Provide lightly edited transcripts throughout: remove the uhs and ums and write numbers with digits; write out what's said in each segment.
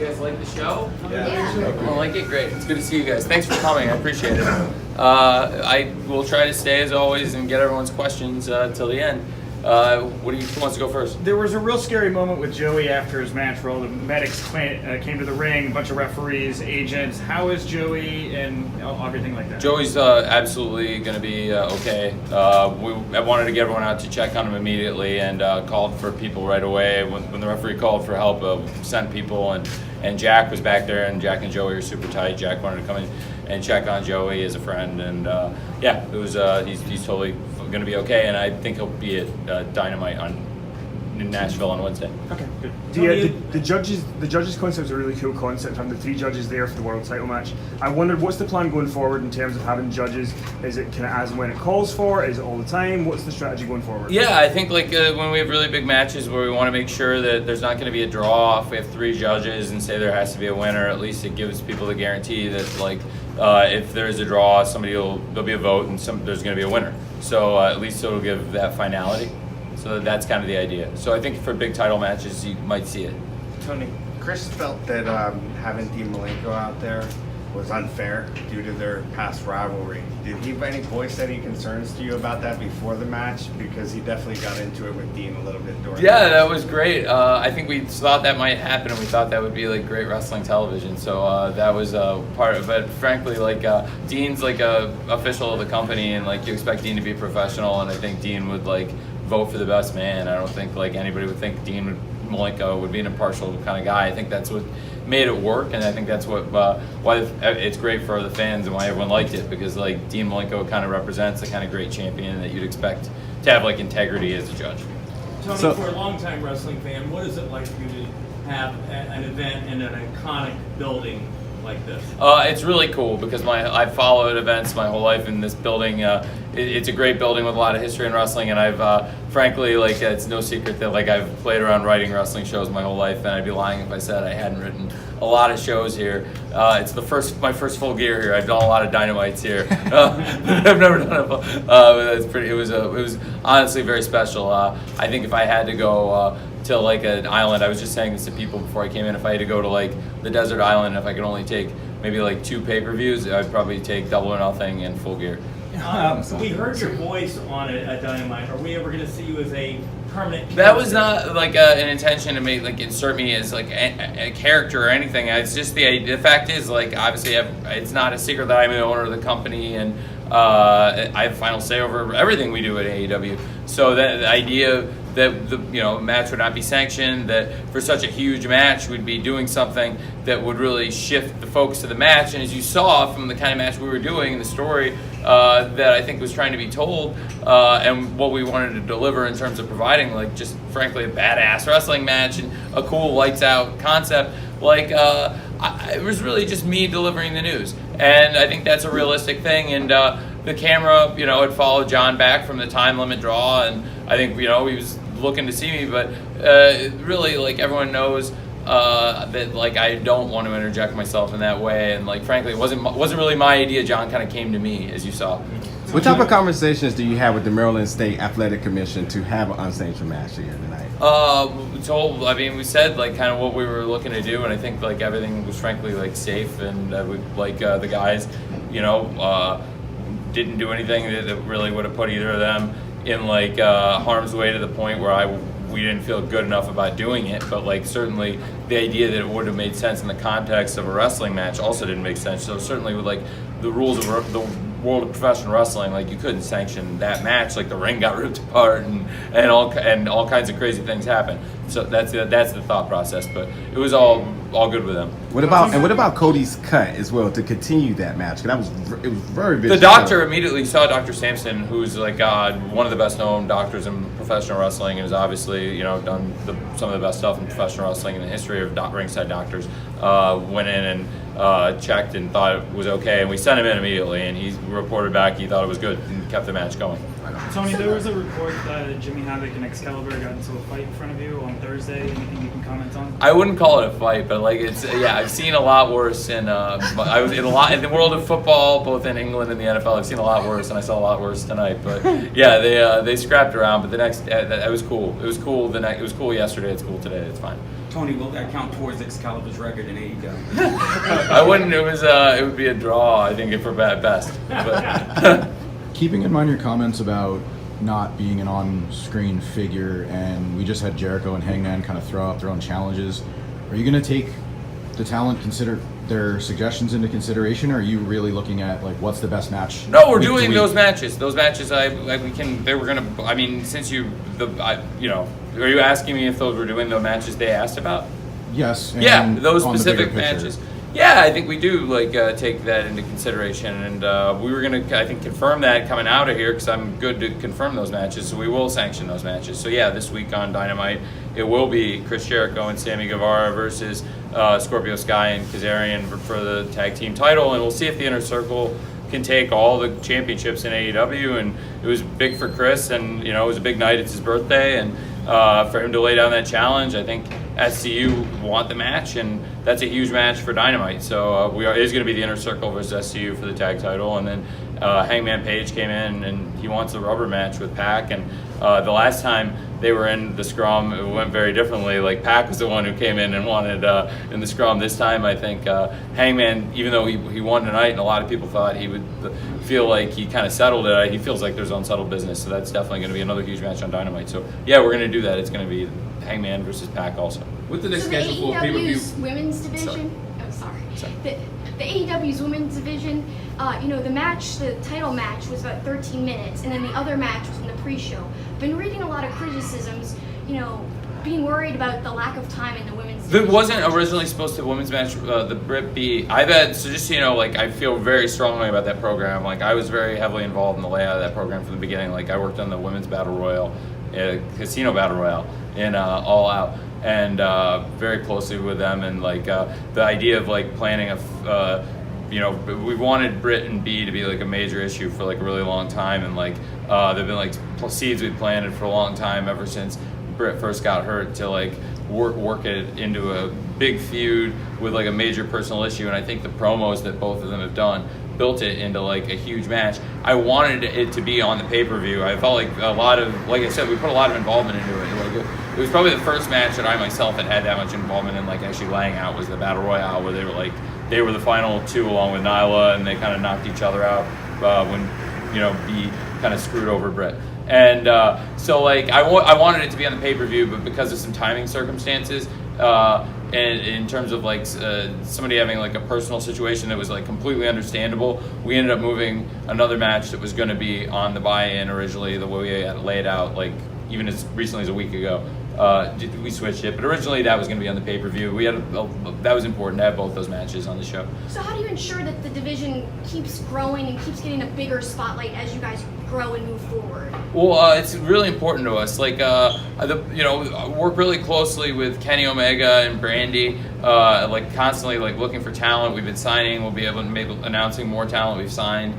You guys like the show? Yeah. I like it. Great. It's good to see you guys. Thanks for coming. I appreciate it. I will try to stay as always and get everyone's questions till the end. Who wants to go first? There was a real scary moment with Joey after his match where all the medics came to the ring, a bunch of referees, agents. How is Joey and everything like that? Joey's absolutely going to be okay. I wanted to get everyone out to check on him immediately and called for people right away. When the referee called for help, sent people, and Jack was back there, and Jack and Joey are super tight. Jack wanted to come in and check on Joey as a friend, and it was he's totally going to be okay, and I think he'll be at Dynamite in Nashville on Wednesday. Okay, good. The judges concept is a really cool concept. Having the three judges there for the world title match. I wondered, what's the plan going forward in terms of having judges? Is it kind of as and when it calls for? Is it all the time? What's the strategy going forward? Yeah, I think when we have really big matches where we want to make sure that there's not going to be a draw. If we have three judges and say there has to be a winner, at least it gives people the guarantee that if there is a draw, there'll be a vote and there's going to be a winner. So at least it'll give that finality. So that's kind of the idea. So I think for big title matches, you might see it. Tony, Chris felt that having Dean Malenko out there was unfair due to their past rivalry. Did he have any voice any concerns to you about that before the match? Because he definitely got into it with Dean a little bit during. Yeah, that was great. I think we thought that might happen, and we thought that would be great wrestling television. So that was part of it. But frankly, Dean's a official of the company, and you expect Dean to be professional, and I think Dean would vote for the best man. I don't think anybody would think Dean Malenko would be an impartial kind of guy. I think that's what made it work, and I think that's what why it's great for the fans and why everyone liked it, because Dean Malenko kind of represents the kind of great champion that you'd expect to have integrity as a judge. Tony, for a longtime wrestling fan, what is it like for you to have an event in an iconic building like this? It's really cool because I've followed events my whole life in this building. It's a great building with a lot of history in wrestling, and I've frankly it's no secret that I've played around writing wrestling shows my whole life, and I'd be lying if I said I hadn't written a lot of shows here. It's my first full gear here. I've done a lot of Dynamites here. I've never done it. It was honestly very special. I think if I had to go to an island, I was just saying this to people before I came in, if I had to go to the desert island, if I could only take maybe 2 pay-per-views, I'd probably take Double or Nothing and Full Gear. We heard your voice on a Dynamite. Are we ever going to see you as a permanent character? That was not an intention to make insert me as a character or anything. It's just the fact is obviously it's not a secret that I'm the owner of the company, and I have final say over everything we do at AEW. So the idea that the match would not be sanctioned, that for such a huge match we'd be doing something that would really shift the focus of the match, and as you saw from the kind of match we were doing, the story that I think was trying to be told, and what we wanted to deliver in terms of providing just frankly a badass wrestling match and a cool lights out concept, it was really just me delivering the news, and I think that's a realistic thing. And the camera had followed John back from the time limit draw, and I think he was looking to see me, but really everyone knows that I don't want to interject myself in that way, and frankly it wasn't really my idea. John kind of came to me, as you saw. What type of conversations do you have with the Maryland State Athletic Commission to have an unsanctioned match here tonight? We said kind of what we were looking to do, and I think everything was frankly safe, and the guys didn't do anything that really would have put either of them in harm's way to the point where we didn't feel good enough about doing it. But certainly the idea that it would have made sense in the context of a wrestling match also didn't make sense. So certainly with the rules of the world of professional wrestling, you couldn't sanction that match. The ring got ripped apart and all kinds of crazy things happened. So that's the thought process. But it was all good with them. What about Cody's cut as well to continue that match? Because it was very vicious. The doctor immediately saw Dr. Sampson, who's one of the best known doctors in professional wrestling, and has obviously done some of the best stuff in professional wrestling in the history of ringside doctors. Went in and checked and thought it was okay, and we sent him in immediately, and he reported back he thought it was good and kept the match going. Tony, there was a report that Jimmy Havoc and Excalibur got into a fight in front of you on Thursday. Anything you can comment on? I wouldn't call it a fight, but I've seen a lot worse, and I was in the world of football, both in England and the NFL. I've seen a lot worse, and I saw a lot worse tonight. But yeah, they scrapped around. But the next, that was cool. It was cool. It was cool yesterday. It's cool today. It's fine. Tony, will that count towards Excalibur's record in AEW? I wouldn't. It would be a draw. I think if we're at best. But Keeping in mind your comments about not being an on-screen figure, and we just had Jericho and Hangman kind of throw out their own challenges, are you going to take the talent, consider their suggestions into consideration, or are you really looking at like what's the best match? no, we're week to doing week? those matches. Those matches, we can. They were gonna. I mean, since are you asking me if those were doing the matches they asked about? Yes. Yeah, and those on the bigger specific picture. matches. Yeah, I think we do take that into consideration, and we were gonna, I think, confirm that coming out of here because I'm good to confirm those matches. So we will sanction those matches. So yeah, this week on Dynamite, it will be Chris Jericho and Sammy Guevara versus Scorpio Sky and Kazarian for the tag team title, and we'll see if the Inner Circle can take all the championships in AEW. And it was big for Chris, and it was a big night. It's his birthday, and for him to lay down that challenge, I think SCU want the match, and that's a huge match for Dynamite. So it is going to be the Inner Circle versus SCU for the tag title, and then Hangman Page came in and he wants the rubber match with Pac. And the last time they were in the scrum, it went very differently. Like Pac was the one who came in and wanted in the scrum. This time, I think Hangman, even though he won tonight, and a lot of people thought he would feel like he kind of settled it, he feels like there's unsettled business. So that's definitely going to be another huge match on Dynamite. So yeah, we're going to do that. It's going to be Hangman versus Pac also. What's the next So the schedule for pay-per-view? AEW's women's division. Oh, sorry. The AEW's women's division. The match, the title match, was about 13 minutes, and then the other match was in the pre-show. Been reading a lot of criticisms. Being worried about the lack of time in the women's division. It wasn't originally supposed to women's match. The Brit be. I've had, so just so you know, I feel very strongly about that program. I was very heavily involved in the layout of that program from the beginning. I worked on the women's battle royal, casino battle royale in All Out, and very closely with them. And the idea of planning we wanted Brit and B to be a major issue for a really long time, and they've been seeds we planted for a long time ever since Britt first got hurt to work it into a big feud with a major personal issue. And I think the promos that both of them have done built it into a huge match. I wanted it to be on the pay-per-view. I felt a lot of, like I said, we put a lot of involvement into it. It was probably the first match that I myself had that much involvement in, actually laying out, was the Battle Royale, where they were the final two along with Nyla, and they kind of knocked each other out when B kind of screwed over Britt. And so I wanted it to be on the pay-per-view, but because of some timing circumstances, and in terms of somebody having a personal situation that was completely understandable, we ended up moving another match that was going to be on the buy-in originally, the way we had it laid out, even as recently as a week ago. We switched it, but originally that was going to be on the pay-per-view. That was important to have both those matches on the show. So how do you ensure that the division keeps growing and keeps getting a bigger spotlight as you guys grow and move forward? Well, it's really important to us. Work really closely with Kenny Omega and Brandy. Constantly looking for talent. We've been signing. We'll be able to announcing more talent we've signed.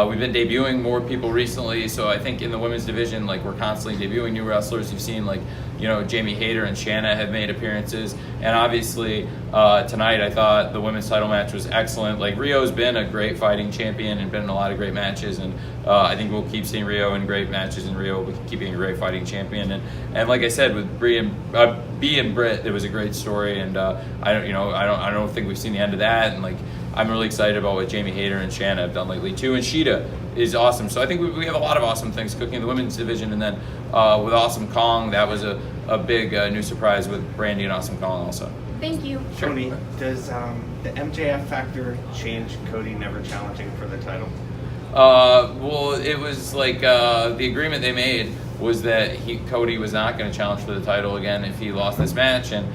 We've been debuting more people recently. So I think in the women's division, we're constantly debuting new wrestlers. You've seen Jamie Hayter and Shanna have made appearances, and obviously tonight I thought the women's title match was excellent. Rio's been a great fighting champion and been in a lot of great matches, and I think we'll keep seeing Rio in great matches, and Rio will keep being a great fighting champion. And like I said, with B and Britt, it was a great story, and I don't think we've seen the end of that. And I'm really excited about what Jamie Hayter and Shanna have done lately too, and Sheeta is awesome. So I think we have a lot of awesome things cooking in the women's division, and then with Awesome Kong, that was a big new surprise with Brandy and Awesome Kong also. Thank you. Tony, does the MJF factor change Cody never challenging for the title? Well, it was the agreement they made was that Cody was not going to challenge for the title again if he lost this match, and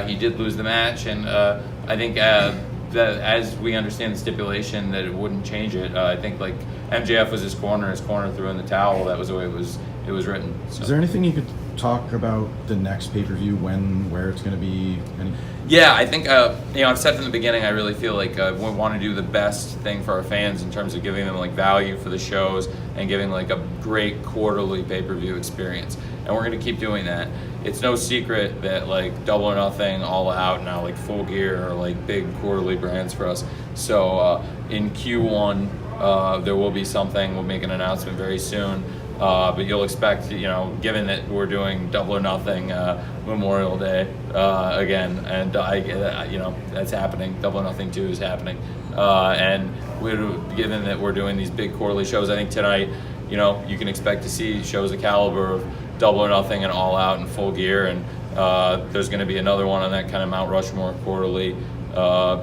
he did lose the match, and I think that as we understand the stipulation, that it wouldn't change it. I think MJF was his corner threw in the towel. That was the way it was written. So. Is there anything you could talk about the next pay-per-view, when, where it's going to be? Yeah, I think I've said from the beginning, I really feel we want to do the best thing for our fans in terms of giving them value for the shows and giving a great quarterly pay-per-view experience, and we're going to keep doing that. It's no secret that Double or Nothing, All Out now, Full Gear are big quarterly brands for us. So in Q1 there will be something. We'll make an announcement very soon. But you'll expect, given that we're doing Double or Nothing Memorial Day again, and that's happening. Double or Nothing 2 is happening, and given that we're doing these big quarterly shows, I think tonight, you can expect to see shows the caliber of Double or Nothing and All Out and Full Gear, and there's going to be another one on that kind of Mount Rushmore quarterly.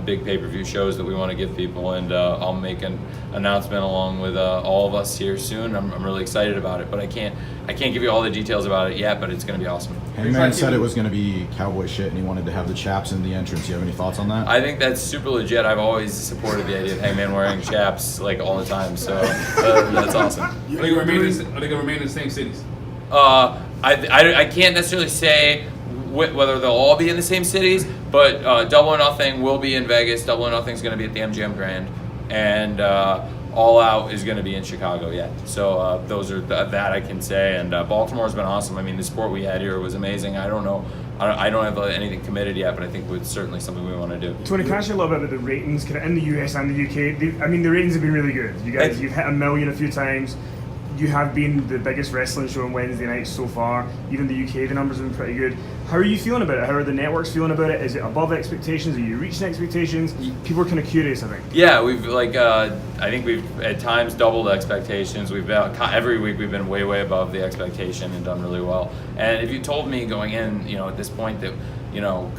Big pay-per-view shows that we want to give people, and I'll make an announcement along with all of us here soon. I'm really excited about it, but I can't give you all the details about it yet, but it's going to be awesome. Hangman said it was going to be cowboy shit, and he wanted to have the chaps in the entrance. You have any thoughts on that? I think that's super legit. I've always supported the idea of Hangman wearing chaps like all the time, so that's awesome. Are they going to remain in the same cities? I can't necessarily say whether they'll all be in the same cities, but Double or Nothing will be in Vegas. Double or Nothing is going to be at the MGM Grand, and All Out is going to be in Chicago. Yeah, so those are that I can say. And Baltimore's been awesome. I mean, the support we had here was amazing. I don't know. I don't have anything committed yet, but I think it's certainly something we want to do. Tony, can I ask you a little bit about the ratings kind of in the US and the UK? The ratings have been really good. You guys, you've hit 1 million a few times. You have been the biggest wrestling show on Wednesday nights so far. Even the UK, the numbers have been pretty good. How are you feeling about it? How are the networks feeling about it? Is it above expectations? Are you reaching expectations? People are kind of curious, I think. Yeah, we've I think we've at times doubled expectations. We've been, every week we've been way above the expectation and done really well. And if you told me going in, at this point that,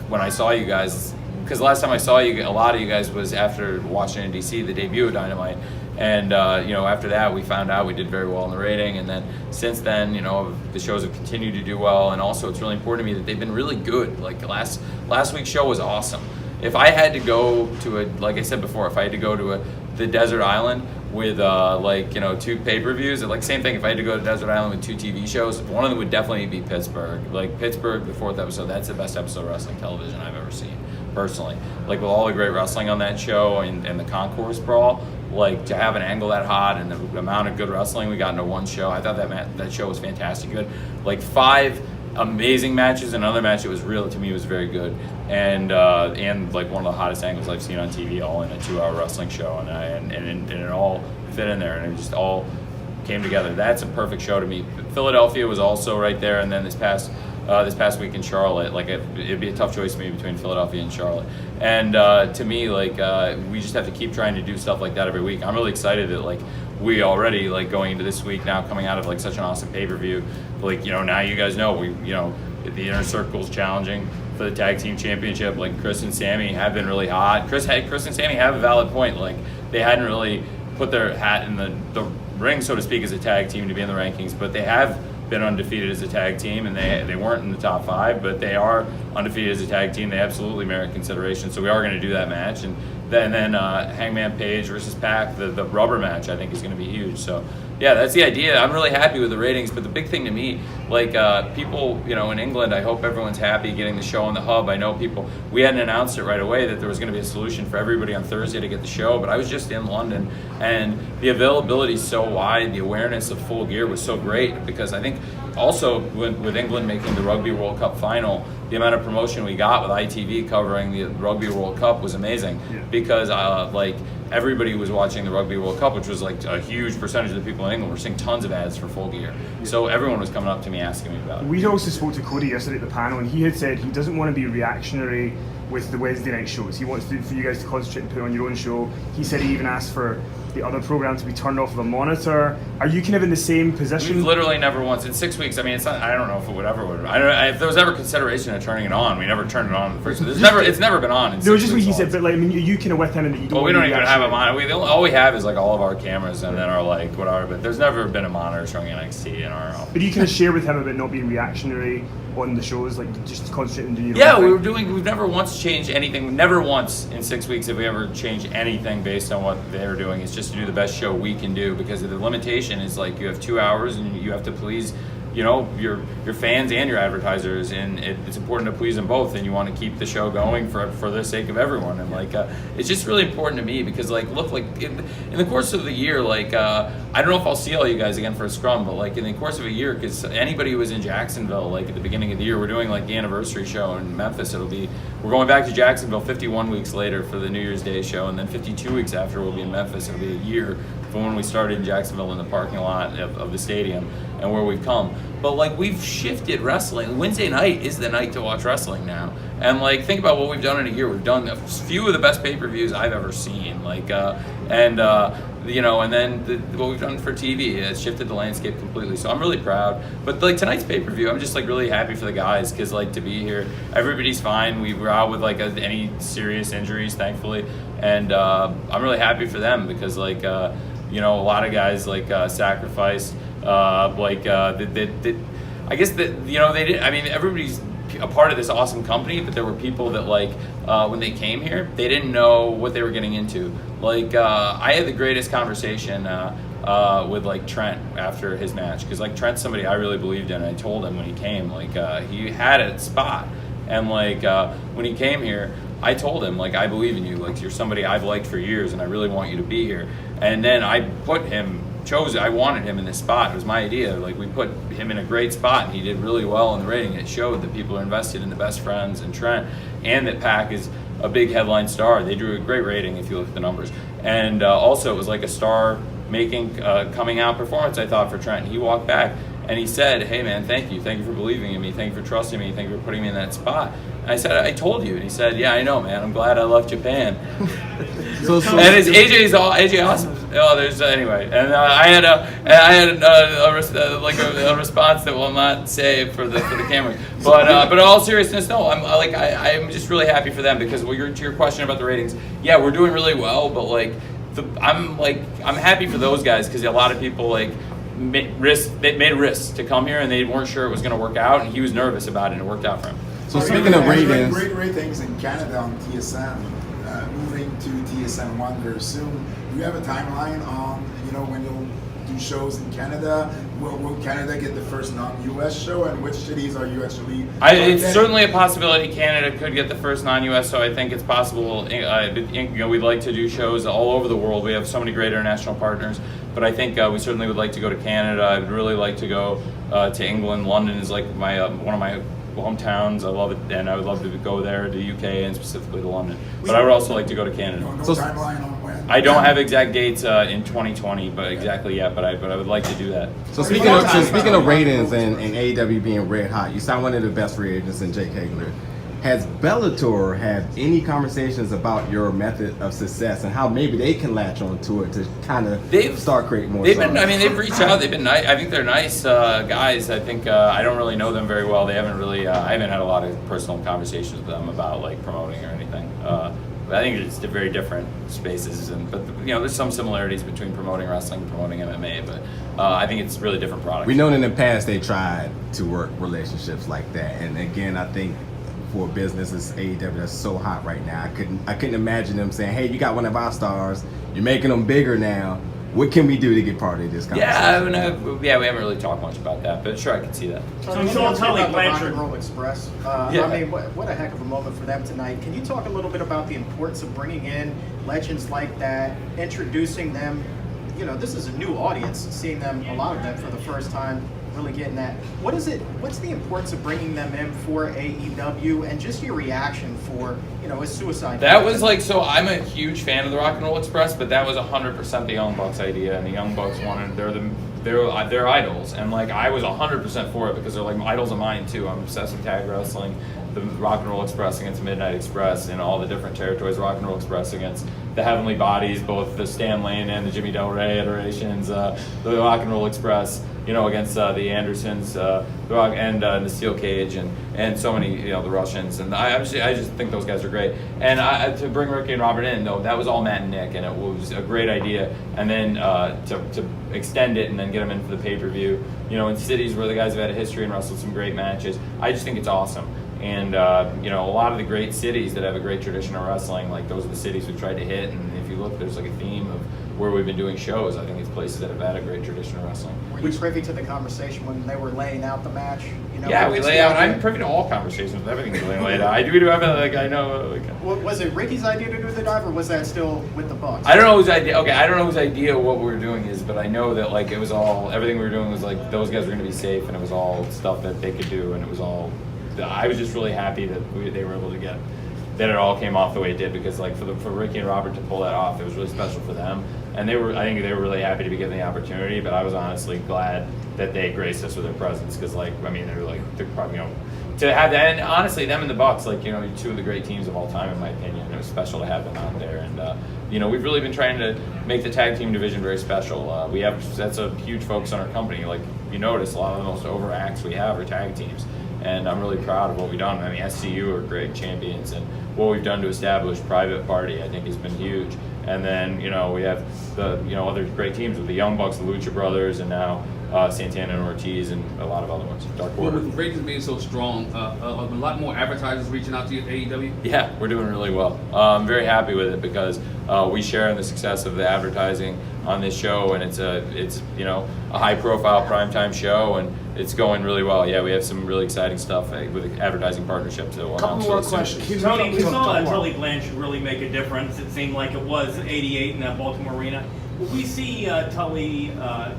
when I saw you guys, because last time I saw you, a lot of you guys was after Washington DC, the debut of Dynamite. And after that, we found out we did very well in the rating, and then since then, the shows have continued to do well. And also, it's really important to me that they've been really good. Like last week's show was awesome. If I had to go to like I said before, if I had to go to the desert island with 2 pay-per-views, same thing. If I had to go to desert island with 2 TV shows, one of them would definitely be Pittsburgh. Like Pittsburgh, the 4th episode, that's the best episode of wrestling television I've ever seen, personally. Like with all the great wrestling on that show and the concourse brawl. Like to have an angle that hot and the amount of good wrestling we got into one show, I thought that show was fantastic. Good, like 5 amazing matches, and another match that was to me was very good, and like one of the hottest angles I've seen on TV, all in a 2-hour wrestling show, and it all fit in there, and it just all came together. That's a perfect show to me. Philadelphia was also right there, and then this past week in Charlotte, it'd be a tough choice for me between Philadelphia and Charlotte. And to me, we just have to keep trying to do stuff like that every week. I'm really excited that we already going into this week now, coming out of such an awesome pay-per-view. Now you guys know the Inner Circle's challenging for the tag team championship. Chris and Sammy have been really hot. Chris and Sammy have a valid point. They hadn't really put their hat in the ring, so to speak, as a tag team to be in the rankings, but they have been undefeated as a tag team, and they weren't in the top 5, but they are undefeated as a tag team. They absolutely merit consideration, so we are going to do that match. And then Hangman Page versus Pac, the rubber match, I think is going to be huge. So yeah, that's the idea. I'm really happy with the ratings, but the big thing to me, people, in England, I hope everyone's happy getting the show on the hub. I know we hadn't announced it right away that there was going to be a solution for everybody on Thursday to get the show, but I was just in London, and the availability is so wide, the awareness of Full Gear was so great, because I think also with England making the Rugby World Cup final, the amount of promotion we got with ITV covering the Rugby World Cup was amazing, because everybody was watching the Rugby World Cup, which was a huge percentage of the people in England. We're seeing tons of ads for Full Gear. So everyone was coming up to me asking me about it. We also spoke to Cody yesterday at the panel, and he had said he doesn't want to be reactionary with the Wednesday night shows. He wants for you guys to concentrate and put on your own show. He said he even asked for the other program to be turned off of a monitor. Are you kind of in the same position? We've literally never once in 6 weeks. I mean, it's not. I don't know if it would ever. I don't know if there was ever consideration of turning it on. We never turned it on. It's never been on. No, just what he said. But you kind of with him, and that you don't. Well, we don't even have a monitor. All we have is all of our cameras and then our whatever. But there's never been a monitor showing NXT in our office. But you kind of share with him about not being reactionary on the shows, just concentrating on doing your own thing. We've never once changed anything. Never once in 6 weeks have we ever changed anything based on what they're doing. It's just to do the best show we can do, because the limitation is you have 2 hours and you have to please your fans and your advertisers, and it's important to please them both, and you want to keep the show going for the sake of everyone. And it's just really important to me, because in the course of the year, I don't know if I'll see all you guys again for a scrum, but in the course of a year, because anybody who was in Jacksonville at the beginning of the year, we're doing the anniversary show in Memphis. It'll be we're going back to Jacksonville 51 weeks later for the New Year's Day show, and then 52 weeks after we'll be in Memphis. It'll be a year from when we started in Jacksonville in the parking lot of the stadium and where we've come. But like, we've shifted wrestling. Wednesday night is the night to watch wrestling now. And like, think about what we've done in a year. We've done a few of the best pay-per-views I've ever seen. Like, you know, and then what we've done for TV has shifted the landscape completely. So I'm really proud. But like, tonight's pay-per-view, I'm just like really happy for the guys, because like, to be here, everybody's fine. We were out with like any serious injuries, thankfully, and I'm really happy for them, because like, you know, a lot of guys like sacrificed. I guess that, you know, they did. I mean, everybody's a part of this awesome company, but there were people that like when they came here, they didn't know what they were getting into. Like I had the greatest conversation with like Trent after his match, because like Trent's somebody I really believed in. I told him when he came, like he had a spot, and like when he came here, I told him, like, I believe in you, like you're somebody I've liked for years and I really want you to be here. And then I wanted him in this spot. It was my idea. Like, we put him in a great spot, and he did really well in the rating. It showed that people are invested in the best friends and Trent, and that Pac is a big headline star. They drew a great rating if you look at the numbers. And also, it was like a star-making, coming out performance, I thought, for Trent. He walked back and he said, "Hey man, thank you for believing in me, thank you for trusting me, thank you for putting me in that spot." And I said, "I told you." And he said, "Yeah, I know, man. I'm glad I left Japan." And it's AJ awesome. Oh, there's anyway, and I had a response that we'll not say for the camera. But in all seriousness, no, I'm just really happy for them, because to your question about the ratings, yeah, we're doing really well, but like I'm happy for those guys, because a lot of people like made risks to come here, and they weren't sure it was going to work out, and he was nervous about it, and it worked out for him. So speaking of ratings, great ratings in Canada on TSN, moving to TSN 1 very soon. Do you have a timeline on, you know, when you'll do shows in Canada? Will Canada get the first non-US show, and which cities are you actually? It's certainly a possibility Canada could get the first non-US, so I think it's possible. You know, we'd like to do shows all over the world. We have so many great international partners, but I think we certainly would like to go to Canada. I'd really like to go to England. London is like one of my hometowns. I love it, and I would love to go there, to the UK, and specifically to London. But I would also like to go to Canada. No timeline on when? I don't have exact dates in 2020, but exactly yet. But I would like to do that. So speaking of ratings and AEW being red hot, you signed one of the best free agents in Jake Hager. Has Bellator had any conversations about your method of success and how maybe they can latch on to it to kind of start creating more? They've reached out. They've been nice. I think they're nice guys. I think I don't really know them very well. They haven't really. I haven't had a lot of personal conversations with them about like promoting or anything. But I think it's very different spaces, but you know, there's some similarities between promoting wrestling and promoting MMA. But I think it's really different products. We know in the past they tried to work relationships like that, and again, I think for a business as AEW that's so hot right now, I couldn't imagine them saying, "Hey, you got one of our stars, you're making them bigger now. What can we do to get part of this conversation?" Yeah, we haven't really talked much about that, but sure, I can see that. So Sean Tully, about the Rock Blanchard. and Roll Express. Yeah. I mean, what a heck of a moment for them tonight. Can you talk a little bit about the importance of bringing in legends like that, introducing them? You know, this is a new audience, seeing them, a lot of them for the first time, really getting that. What's the importance of bringing them in for AEW, and just your reaction for, you know, a Suicide? That was like, so I'm a huge fan of the Rock and Roll Express, but that was 100% the Young Bucks idea, and the Young Bucks wanted, they're idols, and like I was 100% for it, because they're like idols of mine too. I'm obsessed with tag wrestling, the Rock and Roll Express against Midnight Express in all the different territories, Rock and Roll Express against the Heavenly Bodies, both the Stan Lane and the Jimmy Del Rey iterations, the Rock and Roll Express, you know, against the Andersons, the Rock and the Steel Cage, and so many, you know, the Russians, and I just think those guys are great. And to bring Ricky and Robert in, though, that was all Matt and Nick, and it was a great idea. And then to extend it and then get them in for the pay-per-view, you know, in cities where the guys have had a history and wrestled some great matches, I just think it's awesome. And you know, a lot of the great cities that have a great tradition of wrestling, like those are the cities we've tried to hit. And if you look, there's like a theme of where we've been doing shows. I think it's places that have had a great tradition of wrestling. Were you privy to the conversation when they were laying out the match? You know, yeah, we lay out. I'm privy to all conversations with everything we lay out. I do have like I know. Like, was it Ricky's idea to do the dive, or was that still with the Bucks? I don't know whose idea. Okay, I don't know whose idea what we were doing is, but I know that like it was all everything we were doing was like those guys were going to be safe, and it was all stuff that they could do, and it was all. I was just really happy that they were able to get that it all came off the way it did, because like for Ricky and Robert to pull that off, it was really special for them, and I think they were really happy to be given the opportunity. But I was honestly glad that they graced us with their presence, because like I mean they're probably to have that, and honestly them and the Bucks, like two of the great teams of all time in my opinion. It was special to have them out there, and we've really been trying to make the tag team division very special. That's a huge focus on our company. Like you notice, a lot of the most over acts we have are tag teams. And I'm really proud of what we've done. I mean, SCU are great champions, and what we've done to establish Private Party, I think, has been huge. And then, we have the, other great teams with the Young Bucks, the Lucha Brothers, and now Santana and Ortiz, and a lot of other ones. Dark Well, Order. with ratings being so strong, a lot more advertisers reaching out to you at AEW? Yeah, we're doing really well. I'm very happy with it, because we share in the success of the advertising on this show, and it's a high-profile primetime show, and it's going really well. Yeah, we have some really exciting stuff with advertising partnerships. Couple more questions. Tony, we saw Tully Blanchard really make a difference. It seemed like it was '88 in that Baltimore arena. Will we see Tully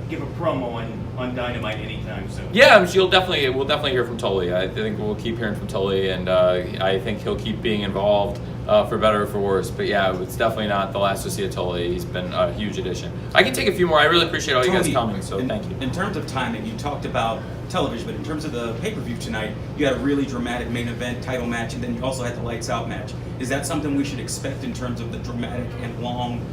give a promo on Dynamite anytime soon? Yeah, we'll definitely hear from Tully. I think we'll keep hearing from Tully, and I think he'll keep being involved, for better or for worse. But yeah, it's definitely not the last to see of Tully. He's been a huge addition. I can take a few more. I really appreciate all you guys coming, so thank you. In terms of timing, you talked about television, but in terms of the pay-per-view tonight, you had a really dramatic main event title match, and then you also had the lights out match. Is that something we should expect in terms of the dramatic and long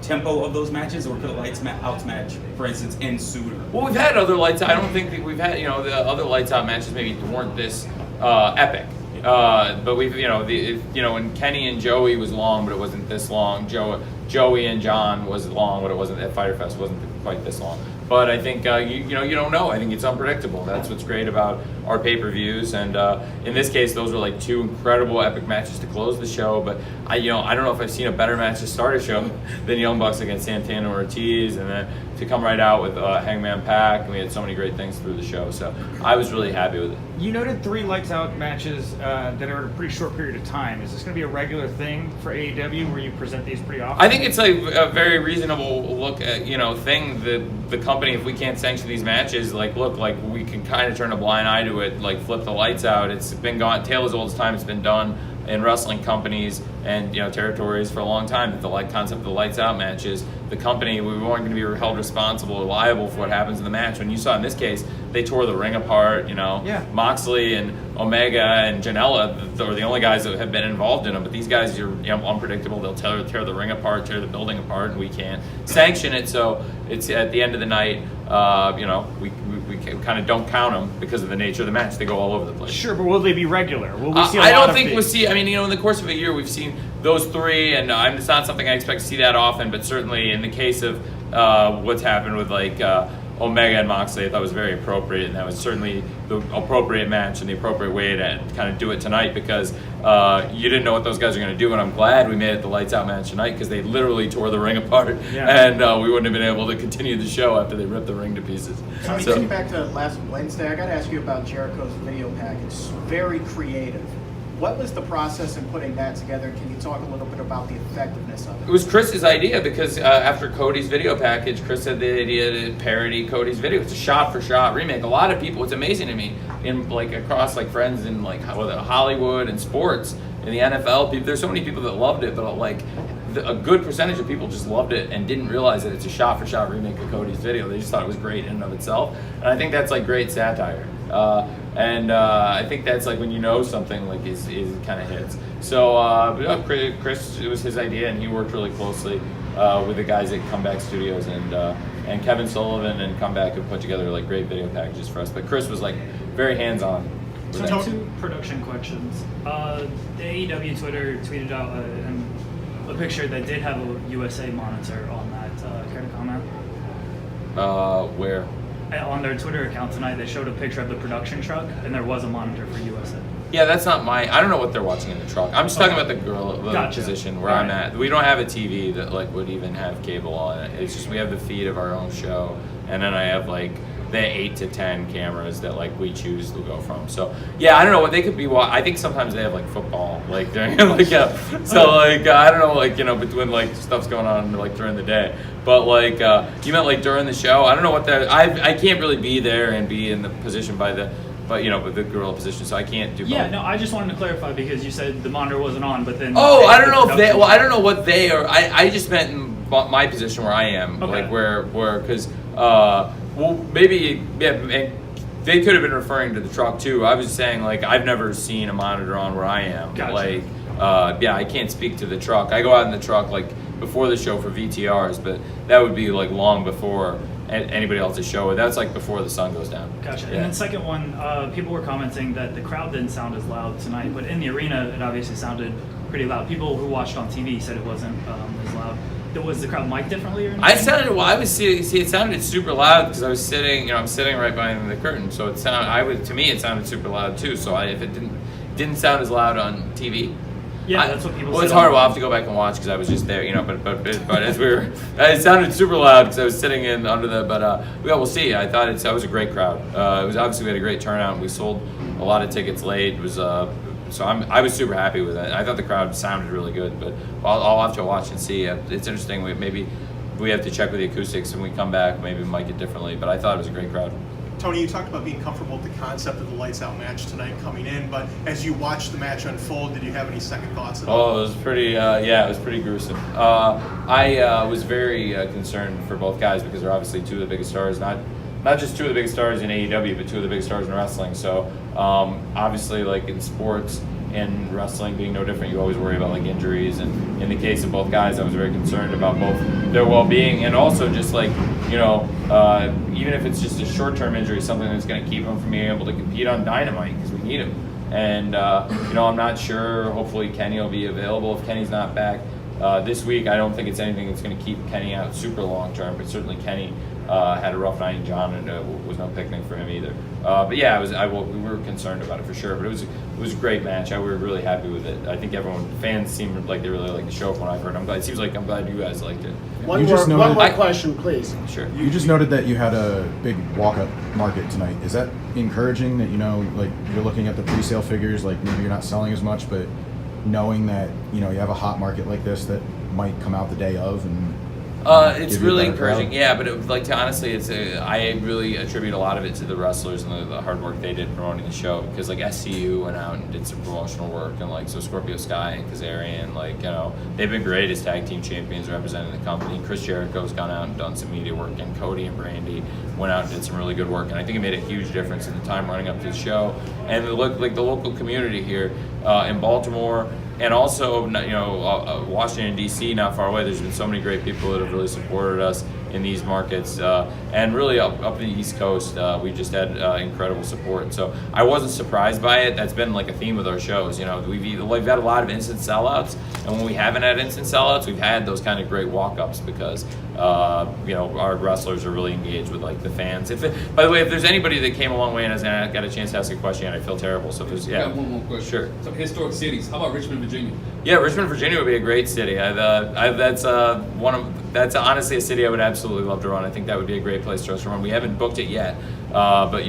tempo of those matches, or could a lights out match, for instance, end sooner? Well, we've had other lights out. I don't think that we've had, the other lights out matches maybe weren't this epic. But we've, when Kenny and Joey was long, but it wasn't this long. Joey and John was long, but it wasn't at Fyter Fest. Wasn't quite this long. But I think you don't know. I think it's unpredictable. That's what's great about our pay-per-views. And in this case, those were like two incredible epic matches to close the show. But I don't know if I've seen a better match to start a show than Young Bucks against Santana and Ortiz, and then to come right out with Hangman Pac. And we had so many great things through the show. So I was really happy with it. You noted 3 lights out matches that are in a pretty short period of time. Is this going to be a regular thing for AEW, where you present these pretty often? I think it's like a very reasonable look at, thing. The company, if we can't sanction these matches, like we can kind of turn a blind eye to it, like flip the lights out. It's been gone, tale as old as time. It's been done in wrestling companies and territories for a long time. That the concept of the lights out matches, the company, we weren't going to be held responsible or liable for what happens in the match. When you saw in this case, they tore the ring apart. Yeah. Moxley and Omega and Janela are the only guys that have been involved in them. But these guys are unpredictable. They'll tear the ring apart, tear the building apart, and we can't sanction it. So it's at the end of the night. We kind of don't count them because of the nature of the match. They go all over the place. Sure, but will they be regular? Will we see a I lot don't of think these? we'll see. I mean, in the course of a year, we've seen those 3, and it's not something I expect to see that often. But certainly, in the case of what's happened with Omega and Moxley, I thought was very appropriate, and that was certainly the appropriate match and the appropriate way to kind of do it tonight, because you didn't know what those guys are going to do, and I'm glad we made it the lights out match tonight, because they literally tore the ring apart, and we wouldn't have been able to continue the show after they ripped the ring to pieces. Tony, getting back to last Wednesday, I got to ask you about Jericho's video package. Very creative. What was the process in putting that together? Can you talk a little bit about the effectiveness of it? It was Chris's idea, because after Cody's video package, Chris had the idea to parody Cody's video. It's a shot-for-shot remake. A lot of people, it's amazing to me, across friends in Hollywood and sports, in the NFL, there's so many people that loved it, but a good percentage of people just loved it and didn't realize that it's a shot-for-shot remake of Cody's video. They just thought it was great in and of itself, and I think that's great satire. I think that's when something is kind of hits. So Chris, it was his idea, and he worked really closely with the guys at Comeback Studios and Kevin Sullivan and Comeback, who put together great video packages for us. But Chris was very hands-on. So 2 production questions. The AEW Twitter tweeted out a picture that did have a USA monitor on that. Care to comment? Where? On their Twitter account tonight, they showed a picture of the production truck, and there was a monitor for USA. Yeah, that's not I don't know what they're watching in the truck. I'm just talking about the Gotcha. position where I'm at. We don't have a TV that would even have cable on it. It's just we have the feed of our own show, and then I have the 8 to 10 cameras that we choose to go from. So yeah, I don't know what they could be. I think sometimes they have football during So I don't know between stuff's going on during the day. But you meant during the show. I don't know what that. I can't really be there and be in the position by the but but the gorilla position, so I can't do. Yeah, both. no, I just wanted to clarify because you said the monitor wasn't on, but then. Oh, I don't know if they. production- Well, I don't know what they are. I just meant in my position where I am, Okay. like where because well maybe yeah. And they could have been referring to the truck too. I was saying like I've never seen a monitor on where I am. Gotcha. Like yeah, I can't speak to the truck. I go out in the truck like before the show for VTRs, but that would be like long before anybody else's show. That's like before the sun goes down. Gotcha. Yeah. And then second one, people were commenting that the crowd didn't sound as loud tonight, but in the arena it obviously sounded pretty loud. People who watched on TV said it wasn't as loud. Was the crowd mic'd differently or anything? I sounded well. I was see. It sounded super loud because I was sitting. I'm sitting right behind the curtain, so it sounded. To me, it sounded super loud too. So if it didn't sound as loud on TV. Yeah, that's what people Well, said. it's hard. We'll have to go back and watch because I was just there, But as we were, it sounded super loud because I was sitting in under the. But yeah, we'll see. I thought that was a great crowd. It was obviously we had a great turnout. And we sold a lot of tickets late. It was so I was super happy with it. I thought the crowd sounded really good, but I'll have to watch and see. It's interesting. Maybe we have to check with the acoustics when we come back. Maybe we might get differently, but I thought it was a great crowd. Tony, you talked about being comfortable with the concept of the lights out match tonight coming in, but as you watched the match unfold, did you have any second thoughts at all? Oh, it was pretty. Yeah, it was pretty gruesome. I was very concerned for both guys because they're obviously two of the biggest stars, not just two of the biggest stars in AEW, but two of the biggest stars in wrestling. So obviously, like in sports and wrestling being no different, you always worry about like injuries. And in the case of both guys, I was very concerned about both their well-being and also just like even if it's just a short-term injury, something that's going to keep them from being able to compete on Dynamite because we need him. And I'm not sure. Hopefully, Kenny will be available. If Kenny's not back this week, I don't think it's anything that's going to keep Kenny out super long-term. But certainly, Kenny had a rough night in John, and was no picnic for him either. But yeah, we were concerned about it for sure. But it was a great match. We were really happy with it. I think fans seemed like they really liked the show from what I've heard. I'm glad you guys liked it. One You more, just one noted- more question, please. Sure. You just noted that you had a big walk-up market tonight. Is that encouraging that, like you're looking at the pre-sale figures, like maybe you're not selling as much, but knowing that, you have a hot market like this that might come out the day of and It's give you a really better crowd? encouraging, yeah. But honestly, I really attribute a lot of it to the wrestlers and the hard work they did promoting the show. Because like SCU went out and did some promotional work, and so Scorpio Sky and Kazarian, they've been great as tag team champions representing the company. Chris Jericho's gone out and done some media work, and Cody and Brandy went out and did some really good work. And I think it made a huge difference in the time running up to the show and the local community here in Baltimore. And also, Washington, D.C., not far away, there's been so many great people that have really supported us in these markets. And really up in the East Coast, we just had incredible support. So I wasn't surprised by it. That's been like a theme with our shows. We've had a lot of instant sellouts. And when we haven't had instant sellouts, we've had those kind of great walk-ups because, our wrestlers are really engaged with the fans. By the way, if there's anybody that came a long way and hasn't got a chance to ask a question, I feel terrible. So if there's, I got one more question. Sure. Some historic cities. How about Richmond, Virginia? Yeah, Richmond, Virginia would be a great city. That's honestly a city I would absolutely love to run. I think that would be a great place for us to run. We haven't booked it yet, but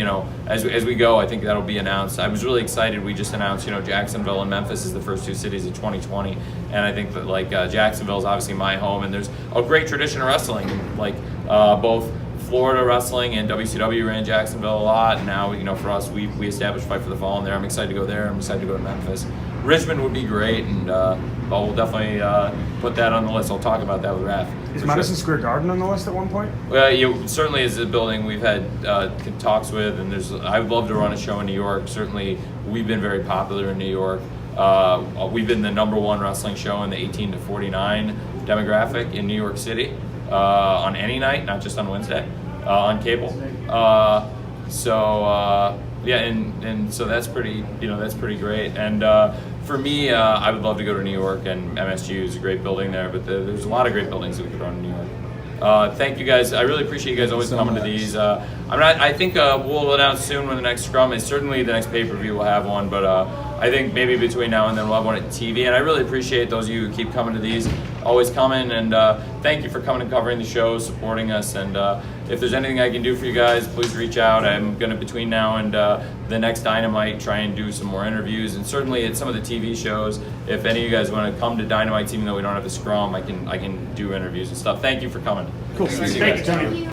as we go, I think that'll be announced. I was really excited. We just announced, Jacksonville and Memphis is the first two cities of 2020, and I think that Jacksonville is obviously my home, and there's a great tradition of wrestling, both Florida wrestling and WCW ran Jacksonville a lot. And now, for us, we established Fight for the Fallen there. I'm excited to go there. I'm excited to go to Memphis. Richmond would be great, and we'll definitely put that on the list. I'll talk about that with Raph. Is Madison Square Garden on the list at one point? Well, certainly is a building we've had talks with, and I would love to run a show in New York. Certainly, we've been very popular in New York. We've been the #1 wrestling show in the 18 to 49 demographic in New York City on any night, not just on Wednesday, on cable. So that's pretty great. And for me, I would love to go to New York, and MSG is a great building there, but there's a lot of great buildings that we could run in New York. Thank you guys. I really appreciate you guys always coming to these. I think we'll announce soon when the next scrum is. Certainly the next pay-per-view will have one, but I think maybe between now and then we'll have one at TV. And I really appreciate those of you who keep coming to these, always coming. And thank you for coming and covering the show, supporting us. And if there's anything I can do for you guys, please reach out. I'm going to, between now and the next Dynamite, try and do some more interviews. And certainly at some of the TV shows, if any of you guys want to come to Dynamite, even though we don't have a scrum, I can do interviews and stuff. Thank you for coming. Cool. Thank you, Tony.